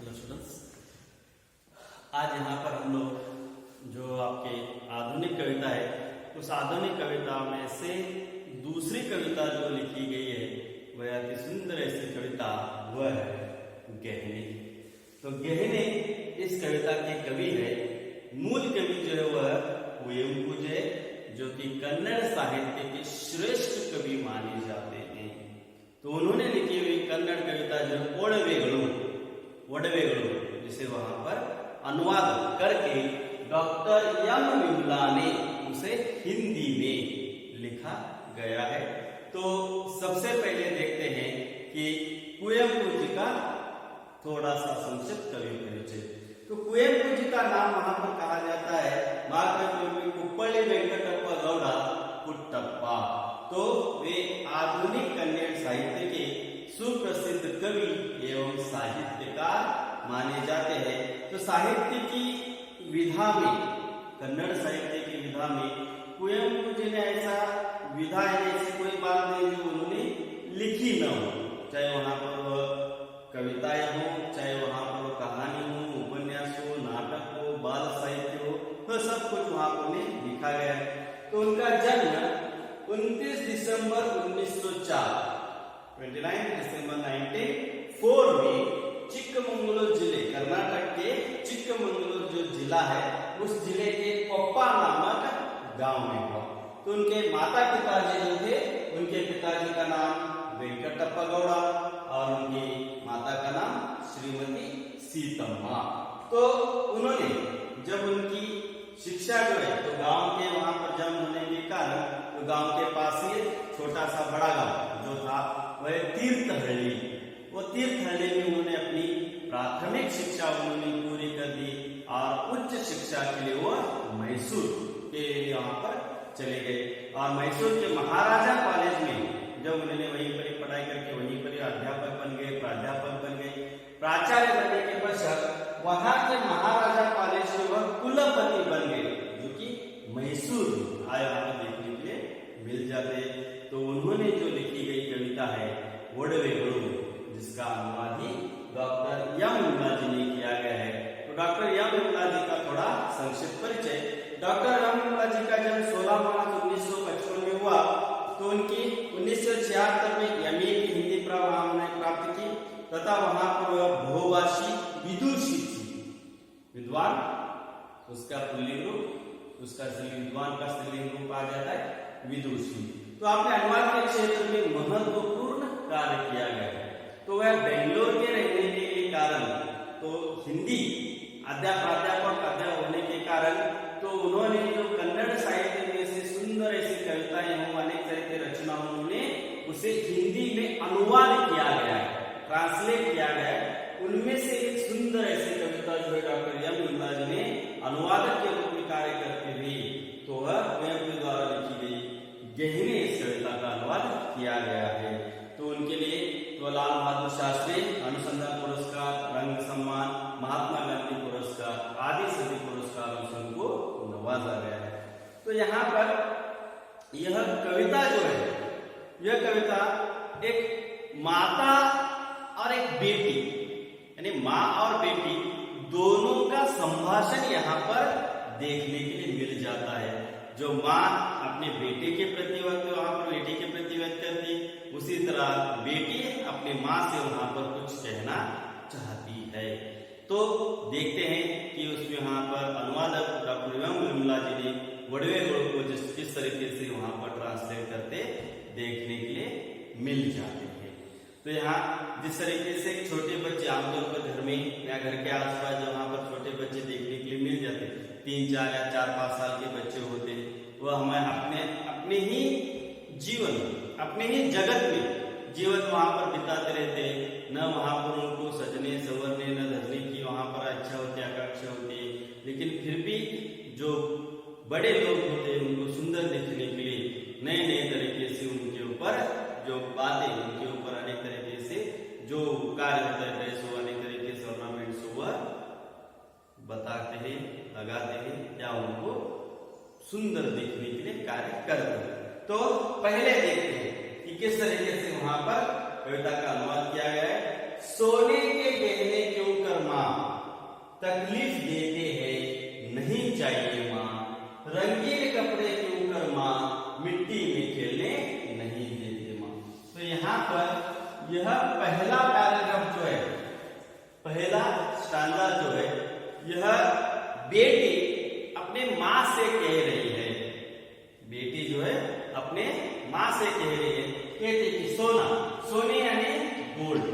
Hello students, आज यहाँ पर हम लोग जो आपके आधुनिक कविता है उस आधुनिक कविता में से दूसरी कविता जो लिखी गई है वह अति सुंदर ऐसी कविता वह है गहने। तो गहने इस कविता के कवि है, मूल कवि जो है वह कुवेंपु है, जो कि कन्नड़ साहित्य के श्रेष्ठ कवि माने जाते हैं। तो उन्होंने लिखी हुई कन्नड़ कविता जो वडवेगळु जिसे वहां पर अनुवाद करके डॉक्टर एम विमला ने उसे हिंदी में लिखा गया है। तो सबसे पहले देखते हैं कि कुवेंपु जी का थोड़ा सा संक्षिप्त कवि परिचय। तो कुवेंपु जी का नाम वहां पर कहा जाता है कुप्पली वेंकटप्पा गौड़ कुट्टप्पा। तो वे आधुनिक कन्नड़ साहित्य के सुप्रसिद्ध कवि एवं साहित्यकार माने जाते हैं। तो साहित्य की विधा में, कन्नड़ साहित्य की विधा में कुवेंपु जी ने ऐसा विधा ऐसी कोई बात नहीं जो उन्होंने लिखी न हो, चाहे वहां पर कविताएं हो, चाहे वहां पर कहानी हो, उपन्यास हो, नाटक हो, बाल साहित्य हो, तो सब कुछ वहां पर लिखा गया है। तो उनका जन्म 29 दिसंबर 1904 29 दिसंबर 1904 में चिक्कमंगलूर जिले, कर्नाटक के चिक्कमंगलूर जो जिला है उस जिले के कोप्पा नामक गांव में हुआ। तो उनके माता पिताजी जो थे, उनके पिताजी का नाम वेंकटप्पा गौड़ा और उनकी माता का नाम श्रीमती सीतम्मा। तो उन्होंने जब उनकी शिक्षा जो है तो गांव के वहां पर जन्म होने के कारण तो गांव के पास ही छोटा सा बड़ा गांव जो था वह तीर्थहल्ली, वो तीर्थहल्ली में उन्होंने अपनी प्राथमिक शिक्षा उन्होंने पूरी कर दी और उच्च शिक्षा के लिए वो मैसूर के यहाँ पर चले गए और मैसूर के महाराजा कॉलेज में जब उन्होंने वहीं पर पढ़ाई करके वहीं पर अध्यापक बन गए, प्राध्यापक बन गए, प्राचार्य बनने के पश्चात वहां के महाराजा कॉलेज के वह कुलपति बन गए, जो कि मैसूर आया देखने के लिए मिल जाते। तो उन्होंने जो लिखी गई कविता है वडवेगळु, जिसका अनुवाद ही डॉक्टर एम विमला जी ने किया गया है। तो डॉक्टर एम विमला जी का थोड़ा संक्षिप्त परिचय। डॉक्टर एम विमला जी का जन्म 16 मार्च 1955 में हुआ। तो उनकी 1976 में एमए की हिंदी प्राप्त की तथा वहां पर वह बहुभाषी विदुषी थी। विद्वान उसका पुल्लिंग रूप, उसका विद्वान का स्त्रीलिंग रूप आ जाता है विदुषी। तो आपने अनुवाद के क्षेत्र में महत्वपूर्ण कार्य किया गया है। तो वह बेंगलोर के रहने के कारण तो हिंदी अध्यापक होने के कारण तो उन्होंने जो कन्नड़ साहित्य में से सुंदर ऐसी कविताएं हो, अनेक तरह की रचना उन्होंने उसे हिंदी में अनुवाद किया गया है, ट्रांसलेट किया गया है। उनमें से एक सुंदर ऐसी कविता जो है डॉक्टर एम विमला जी ने अनुवादक के रूप में कार्य करते हुए तो वह कुवेंपु द्वारा लिखी गई गहने इस कविता का अनुवाद किया गया है। तो उनके लिए तो लाल बहादुर शास्त्री अनुसंधान पुरस्कार, रंग सम्मान, महात्मा गांधी पुरस्कार आदि सभी पुरस्कारों से उनको नवाजा गया है। तो यहाँ पर यह कविता जो है, यह कविता एक माता और एक बेटी, यानी माँ और बेटी दोनों का संभाषण यहाँ पर देखने के लिए मिल जाता है। जो माँ अपने बेटे के प्रति वहां पर बेटी के प्रति व्यक्त करती, उसी तरह बेटी अपने माँ से वहां पर कुछ कहना चाहती है। तो देखते हैं कि उसमें वहां पर अनुवादक डॉक्टर एम विमला जी ने वडवेगळु को किस तरीके से वहां पर ट्रांसलेट करते देखने के लिए मिल जाते हैं। तो यहाँ जिस तरीके से छोटे बच्चे आमतौर पर घर में या घर के आसपास जो वहां पर छोटे बच्चे देखने के लिए मिल जाते, 3-4 या 4-5 साल के बच्चे होते, वह हमें अपने ही जीवन, अपने ही जगत में जीवन वहां पर बिताते रहते हैं। न वहां पर उनको सजने संवरने न धरने की वहां पर अच्छा होती, आकांक्षा होती है, लेकिन फिर भी जो बड़े लोग होते हैं उनको सुंदर देखने के लिए नए नए तरीके से उनके ऊपर जो बातें, उनके ऊपर अनेक तरीके से जो कार्य होता है, ड्रेस हो, अनेक तरीके से ऑर्नामेंट्स हो, वह बताते हैं, लगाते हैं या उनको सुंदर देखने के लिए कार्य करते हैं। तो पहले देखते हैं कि किस तरीके से वहां पर कविता का अनुवाद किया गया है। सोने के गहने क्यों कर तकलीफ देते हैं, नहीं चाहिए माँ। रंगीन कपड़े क्यों कर माँ, मिट्टी में खेलने नहीं देते माँ। तो यहाँ पर यह पहला पैराग्राफ जो है, पहला स्टांजा जो है, यह बेटी अपने माँ से कह रही है। बेटी जो है अपने माँ से कह रही है, कहते कि सोना, सोने यानी गोल्ड,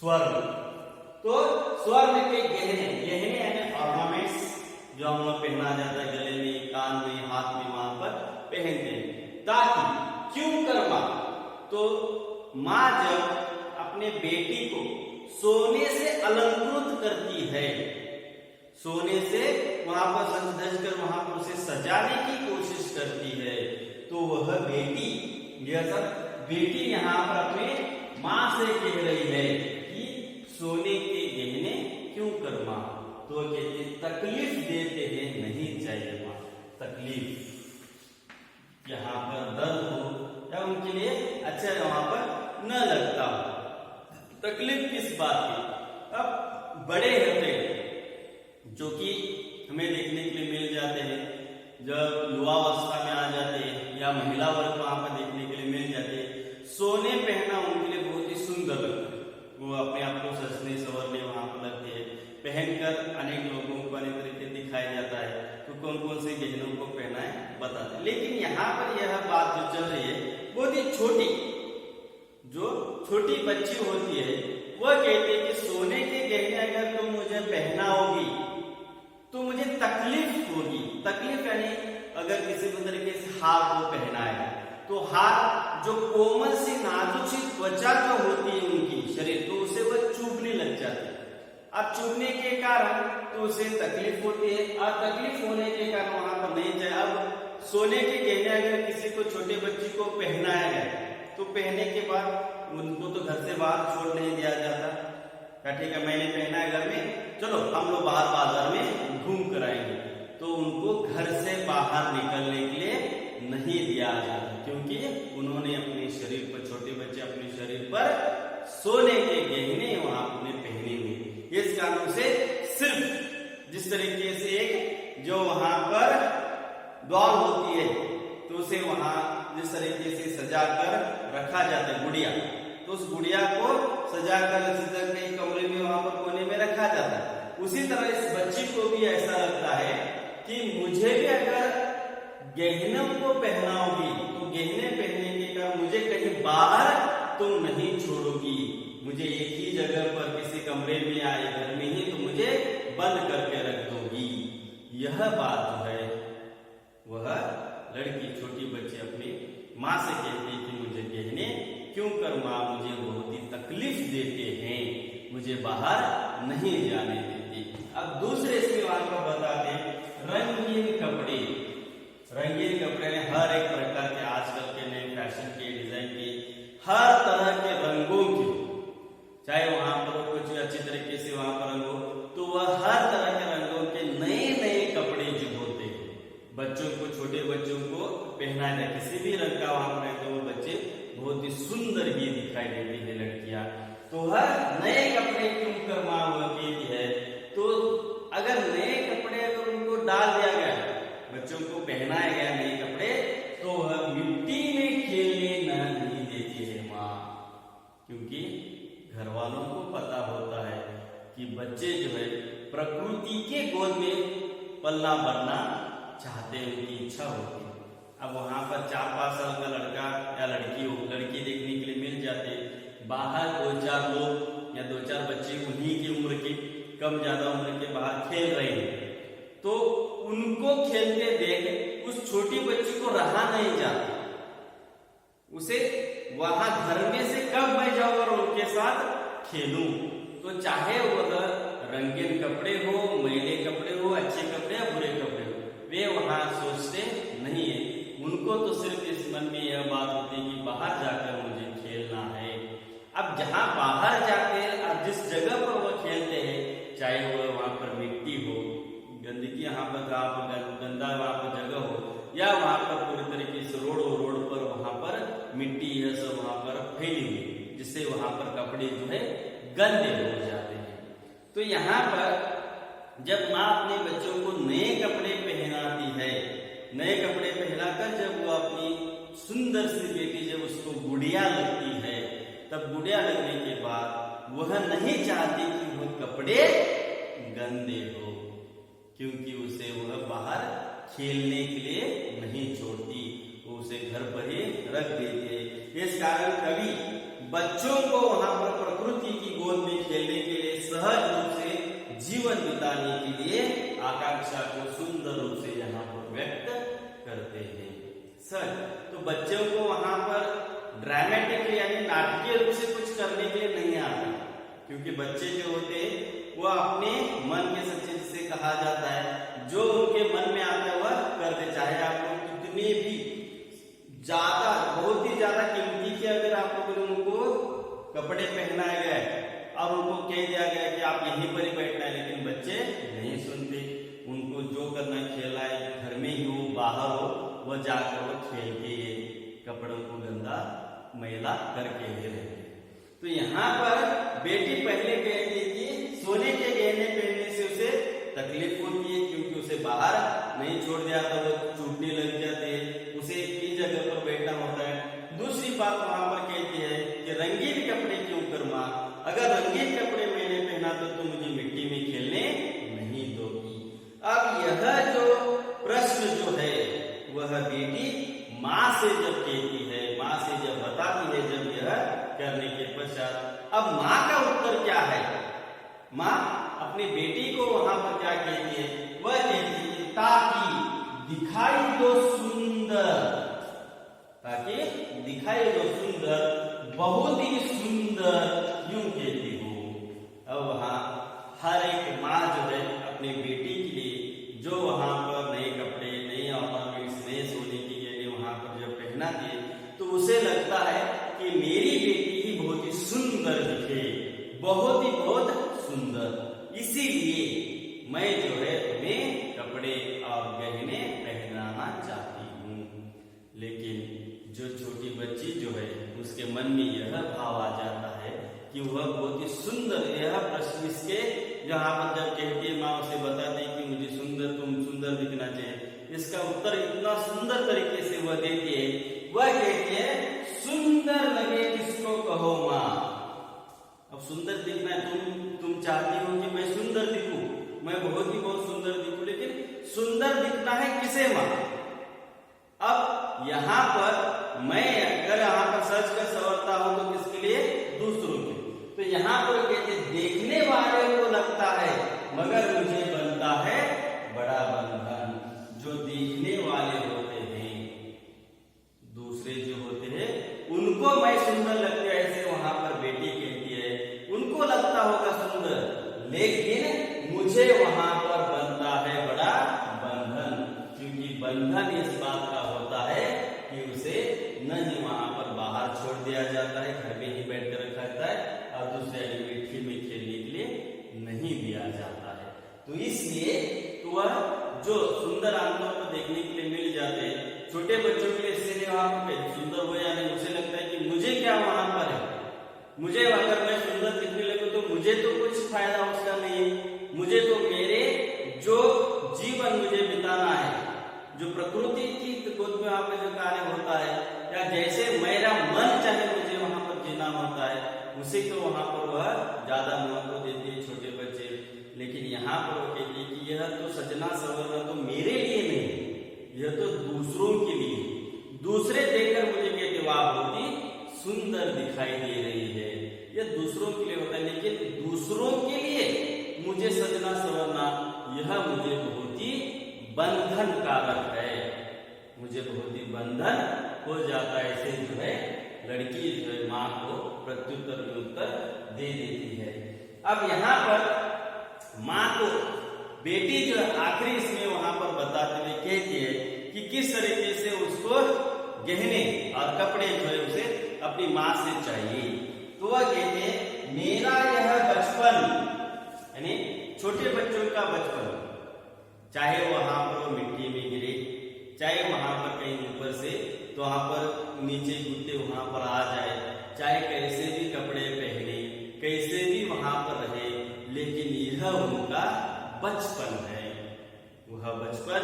स्वर्ण। तो स्वर्ण के गहने, गहने यानी ऑर्नामेंट्स, जो हम लोग पहना जाता है गले में, कान में, हाथ में, वहां पर पहनते हैं। ताकि क्यों कर माँ, तो माँ जब अपने बेटी को सोने से अलंकृत करती है, सोने से वहां पर सज धज कर वहां पर उसे सजाने की कोशिश करती है, तो वह बेटी, यह सब बेटी यहाँ पर अपने माँ से कह रही है कि सोने के गहने क्यों कर माँ। तो कहते तकलीफ देते हैं, नहीं चाहिए माँ। तकलीफ, यहाँ पर दर्द हो या उनके लिए अच्छा वहां पर न लगता हो। तकलीफ किस बात की, अब बड़े होते जो कि हमें देखने के लिए मिल जाते हैं, जब युवावस्था में आ जाते हैं या महिला वर्ग वहां पर देखने के लिए मिल जाते हैं, सोने पहनना उनके लिए बहुत ही सुंदर लगता है। वो अपने आप को सजने संवरने वहां पर लगते हैं, पहनकर अनेक लोगों को अनेक तरीके दिखाया जाता है। तो कौन कौन से गहनों को पहना है बताते हैं। लेकिन यहाँ पर यह बात जो चल रही है, बहुत ही छोटी, जो छोटी बच्ची होती है, वह कहती है कि सोने के गहने अगर तुम मुझे पहनाओगी तो मुझे तकलीफ होगी। तकलीफ यानी अगर किसी भी तरीके से हार को पहनाएगा तो हार जो कोमल सी नाजुक सी त्वचा जो होती है उनकी शरीर, तो उसे वह चुभने लग जाती है। अब चुभने के कारण तो उसे तकलीफ होती है, और तकलीफ होने के कारण वहां पर नहीं जाए। अब सोने के गहने अगर किसी को, छोटे बच्ची को पहनाया गया, तो पहनने के बाद उनको तो घर से बाहर छोड़ नहीं दिया जाता। ठीक है, मैंने पहना है घर में, चलो हम लोग बाहर बाजार में घूम कर आएंगे, तो उनको घर से बाहर निकलने के लिए नहीं दिया जाता, क्योंकि उन्होंने अपने शरीर पर, छोटे बच्चे अपने शरीर पर सोने के गहने वहां अपने पहने हुए। इस कारण से सिर्फ जिस तरीके से एक जो वहां पर डॉल होती है, तो उसे वहां जिस तरीके से सजा कर रखा जाता है, गुड़िया, तो उस गुड़िया को सजाकर एक कमरे में वहां पर कोने में रखा जाता है। उसी तरह इस बच्ची को भी ऐसा लगता है कि मुझे भी अगर गहनों को पहनाओगी, तो गहने पहनने के कारण मुझे कहीं बाहर तुम नहीं छोड़ोगी, मुझे एक ही जगह पर किसी कमरे में या घर में ही तो मुझे बंद करके रख दोगी। यह बात जो है वह लड़की, छोटी बच्ची अपनी माँ से कहती है कि मुझे गहने क्यों कर माँ, मुझे बहुत ही तकलीफ देते हैं, मुझे बाहर नहीं जाने देती। अब दूसरे इसके वहां पर बताते हैं रंगीन कपड़े। रंगीन कपड़े में हर एक प्रकार के, आजकल के नए फैशन के, डिजाइन के, हर तरह के रंगों के, चाहे वहां पर कुछ अच्छी तरीके से वहां पर रंग हो, तो वह हर तरह के रंगों के नए नए कपड़े जो होते हैं, बच्चों को, छोटे बच्चों को पहनाया जाए, किसी भी रंग का वहां पर तो वो बच्चे बहुत ही सुंदर ही दिखाई देती है लड़कियां। तो हर नए कपड़े क्यों कर माँ होती है, तो अगर नए कपड़े अगर उनको डाल दिया गया, बच्चों को पहनाया गया नए कपड़े, तो वह मिट्टी में खेलने नहीं देती है माँ, क्योंकि घर वालों को पता होता है कि बच्चे जो है प्रकृति के गोद में पलना बढ़ना चाहते हैं, उनकी इच्छा होती है। अब वहां पर 4-5 साल का लड़का या लड़की हो, लड़की देखने के लिए मिल जाते, बाहर 2-4 लोग या 2-4 बच्चे उन्हीं की उम्र के, कम ज्यादा उम्र के बाहर खेल रहे हैं, तो उनको खेलते देख उस छोटी बच्ची को रहा नहीं जाता, उसे वहां घर में से कब मैं जाऊं और उनके साथ खेलूं। तो चाहे वह रंगीन कपड़े हो, मैले कपड़े हो, अच्छे कपड़े या बुरे कपड़े हो, वे वहां सोचते नहीं है। उनको तो सिर्फ इस मन में यह बात होती है कि बाहर जाकर मुझे खेलना है। अब जहां बाहर जाके अब जिस जगह पर वह खेलते हैं, चाहे वह वहां पर मिट्टी हो, गंदगी यहाँ पर गंदा वहां पर जगह हो, या वहां पर पूरी तरीके से रोड हो, रोड पर वहां पर मिट्टी यह सब वहां पर फैली हुई, जिससे वहां पर कपड़े जो है गंदे हो जाते हैं। तो यहाँ पर जब माँ अपने बच्चों को नए कपड़े पहनाती है, नए कपड़े पहनाकर जब वो अपनी सुंदर सी बेटी जब उसको गुड़िया लगती है, तब गुड़िया लगने के बाद वह नहीं चाहती कि वह कपड़े गंदे हो, क्योंकि उसे वह बाहर खेलने के लिए नहीं छोड़ती, वो उसे घर पर ही रख देती है। इस कारण कवि बच्चों को वहां पर प्रकृति की गोद में खेलने के लिए, सहज रूप से जीवन बिताने के लिए आकांक्षा को सुंदर रूप से यहाँ पर व्यक्त करते हैं। सर, तो बच्चों को वहां पर ड्रामेटिक यानी नाटकीय रूप से कुछ करने के लिए नहीं आता, क्योंकि बच्चे जो होते हैं वो अपने मन के सच्चे जिसे कहा जाता है, जो उनके मन में आता है वह करते, चाहे आप लोग कितने भी ज्यादा, बहुत ही ज्यादा कीमती के अगर आप लोग उनको कपड़े पहनाए गए और उनको कह दिया गया कि आप यहीं पर ही बैठना है, लेकिन बच्चे नहीं सुनते। उनको जो करना है, खेलना है, घर में ही हो बाहर हो, वह जाकर वो खेल के कपड़ों को गंदा मैला करके ही रहते। तो यहाँ पर बेटी पहले कहती कि सोने के गहने पहनने से उसे तकलीफ होती है, क्योंकि उसे बाहर नहीं छोड़ दिया तो वो चूटने लग जाते हैं, उसे एक ही जगह पर बैठना होता है। दूसरी बात वहां पर कहती है कि रंगीन कपड़े क्यों कर मां, अगर रंगीन कपड़े मैंने पहना तो तुम मुझे मिट्टी में खेलने नहीं दोगी। अब यह जो प्रश्न जो है वह बेटी माँ से जब कहती है, माँ से जब बताती है, जब यह करने के पश्चात अब माँ का उत्तर क्या है? माँ अपनी बेटी को वहां पर क्या कहती है? वह कहती है ताकि दिखाई दो सुंदर, ताकि दिखाई दो सुंदर, बहुत ही सुंदर यूं कहती हूँ। अब वहां हर एक माँ जो है अपनी बेटी के लिए जो वहां पर नए कपड़े, नए ऑर्नामेंट्स, नए सोने की गहने वहां पर जब पहनाती है तो उसे लगता है कि मेरी बेटी ही बहुत ही सुंदर दिखे, बहुत सुंदर, इसीलिए मैं जो है तुम्हें कपड़े और गहने पहनाना चाहती हूँ। लेकिन जो छोटी बच्ची जो है उसके मन में यह भाव आ जाता है कि वह बहुत ही सुंदर, यह प्रश्न इसके जहाँ पर जब कहती है, माँ उसे बताती है कि मुझे सुंदर, तुम सुंदर दिखना चाहिए, इसका उत्तर इतना सुंदर तरीके से वह देती है। वह कहती है सुंदर लगे किसको कहो माँ। अब सुंदर दिखना है, तुम चाहती हो कि मैं सुंदर दिखूं, मैं बहुत सुंदर दिखूं, लेकिन सुंदर दिखना है किसे माँ? अब यहाँ पर मैं अगर यहाँ पर सच का संवरता हूं तो किसके लिए? दूसरों के। तो यहाँ पर कहते देखने वाले को लगता है मगर मुझे बनता है बड़ा बंधन। जो देखने वाले होते हैं, दूसरे जो होते हैं, उनको मैं सुंदर लगती है, ऐसे वहां पर बेटी कहती है, उनको लगता होगा सुंदर, लेकिन मुझे वहां पर बनता है बड़ा बंधन, क्योंकि बंधन इस बात का होता है कि उसे नहीं वहां पर बाहर छोड़ दिया जाता है, घर में ही बैठ कर रखा जाता है और दूसरे मिट्टी में खेलने के लिए नहीं दिया जाता है। तो इसलिए तो वह जो सुंदर आमतौर पर देखने के लिए मिल जाते हैं, छोटे बच्चों के लिए इसलिए वहां पर सुंदर हो या नहीं, उसे लगता है कि मुझे क्या वहां पर है, मुझे अगर मैं सुंदर दिखने लगूं तो मुझे तो कुछ फायदा उसका नहीं है, मुझे तो मेरे जो जीवन मुझे बिताना है, जो प्रकृति की गोद में वहां पर जो कार्य होता है, या जैसे मेरा मन चाहे मुझे वहां पर जीना होता है, उसे तो वहां पर वह ज्यादा महत्व देते हैं छोटे बच्चे। लेकिन यहाँ पर वो कहती है कि यह तो सजना संवरना तो मेरे लिए नहीं, यह तो दूसरों के लिए, दूसरे देखकर मुझे कहते वाह बहुत ही सुंदर दिखाई दे रही है, यह दूसरों के लिए होता है, लेकिन दूसरों के लिए मुझे सजना संवरना यह मुझे बहुत ही बंधन कारक है, मुझे बहुत ही बंधन हो जाता है। ऐसे जो है लड़की जो है माँ को प्रत्युत्तर में उत्तर दे देती है। अब यहाँ पर माँ को बेटी जो आखिरी इसमें वहां पर बताते हुए कहती है कि किस तरीके से उसको गहने और कपड़े जो है उसे अपनी माँ से चाहिए। तो वह कहते हैं मेरा यह बचपन, यानी छोटे बच्चों का बचपन, चाहे वहां पर वो मिट्टी में गिरे, चाहे वहां पर कहीं ऊपर से तो वहां पर नीचे कूदते वहां पर आ जाए, चाहे कैसे भी कपड़े पहने, कैसे भी वहां पर रहे, लेकिन यह उनका बचपन है। वह बचपन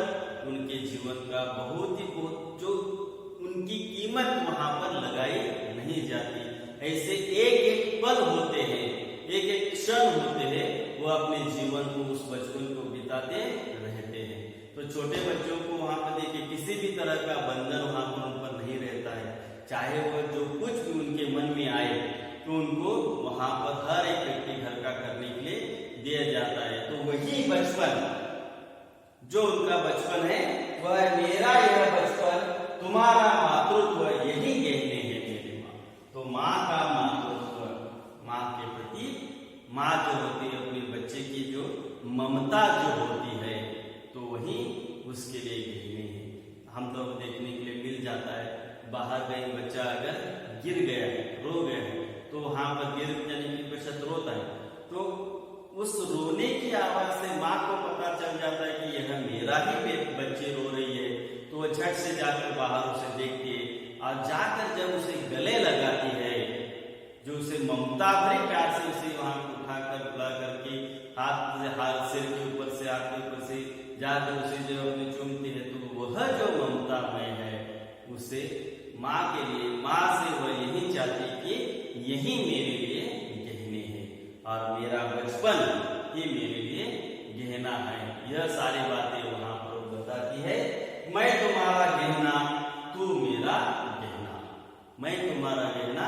उनके जीवन का बहुत जो उनकी कीमत वहां पर लगाई नहीं जाती। ऐसे एक एक पल होते हैं, एक एक क्षण होते हैं, वो अपने जीवन को उस बचपन को बिताते रहते हैं। तो छोटे बच्चों को वहां पर देखिए किसी भी तरह का बंधन वहां पर उन पर नहीं रहता है। चाहे वो जो कुछ भी उनके मन में आए तो उनको वहां पर हर एक व्यक्ति घर का करने के लिए दिया जाता है। तो वही बचपन जो उनका बचपन है, वह मेरा यह बचपन तुम्हारा मातृत्व यही कहते हैं मेरी माँ। तो माँ का मातृत्व, माँ के प्रति माँ जो होती है अपने बच्चे की जो ममता जो होती है, तो वही उसके लिए कहने हैं। हम तो देखने के लिए मिल जाता है, बाहर कहीं बच्चा अगर गिर गया है, रो गया है, तो वहां पर गिर जाने की बचत रोता है, तो उस रोने की आवाज से माँ को पता चल जाता है कि यह मेरा ही बच्चे रो रही है। तो वह झट से जाकर बाहर उसे देखती है और जाकर जब उसे गले लगाती है, जो उसे ममता भरे प्यार से उसे वहां उठाकर बुला करके हाथ सिर के ऊपर से हाथ के ऊपर से जाकर उसे जब अपने चूमती है, तो वह जो ममतामय है उसे माँ के लिए, माँ से वह यही चाहती कि यही मेरे लिए गहने हैं और मेरा बचपन ये मेरे लिए गहना है। यह सारी बातें वहां पर बताती है। मैं तुम्हारा गहना, तू मेरा गहना, मैं तुम्हारा गहना,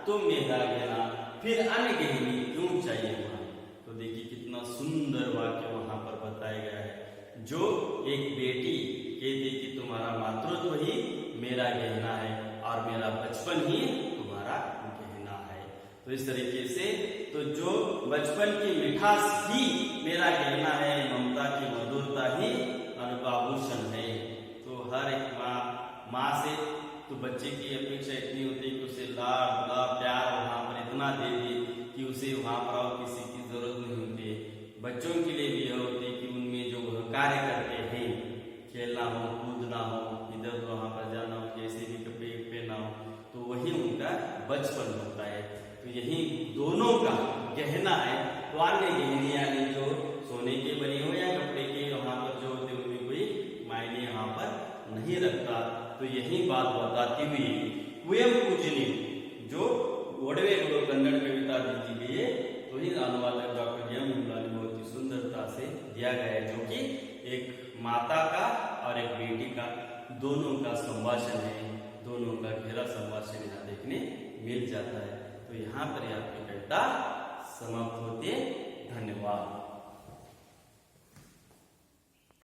तुम मेरा गहना, फिर अन्य गहनी क्यों चाहिए वहां। तो देखिए कितना सुंदर वाक्य वहां पर बताया गया है। जो एक बेटी कहती कि तुम्हारा मातृत्व ही मेरा गहना है और मेरा बचपन ही तुम्हारा गहना है। तो इस तरीके से तो जो बचपन की मिठास ही मेरा गहना है, ममता की मधुरता ही आभूषण है। तो हर एक माँ से तो बच्चे की अपेक्षा इतनी होती है कि उसे लाड गुलाब प्यार वहां पर इतना दे दे कि उसे वहां पर और किसी की जरूरत नहीं होती है। बच्चों के लिए भी यह होती है कि उनमें जो कार्य करते हैं, खेलना हो, कूदना हो, इधर वहां पर जाना हो, जैसे भी कपड़े पहनना हो, तो वही उनका बचपन होता है। तो यही दोनों का गहना है। तो अन्य गहने यानी जो सोने के बने हो या कपड़े के वहां पर जो होते उनमें कोई मायने यहाँ पर नहीं रखता। तो यही बात बताती हुई कुएम पूजनी जो ओडवे कन्नड़ कविता दी गई है, तो ही अनुवादक डॉक्टर एम विमला ने बहुत ही सुंदरता से दिया गया है, जो कि एक माता का और एक बेटी का दोनों का संभाषण है, दोनों का गहरा संभाषण यहाँ देखने मिल जाता है। तो यहाँ पर आपकी कविता समाप्त होती है।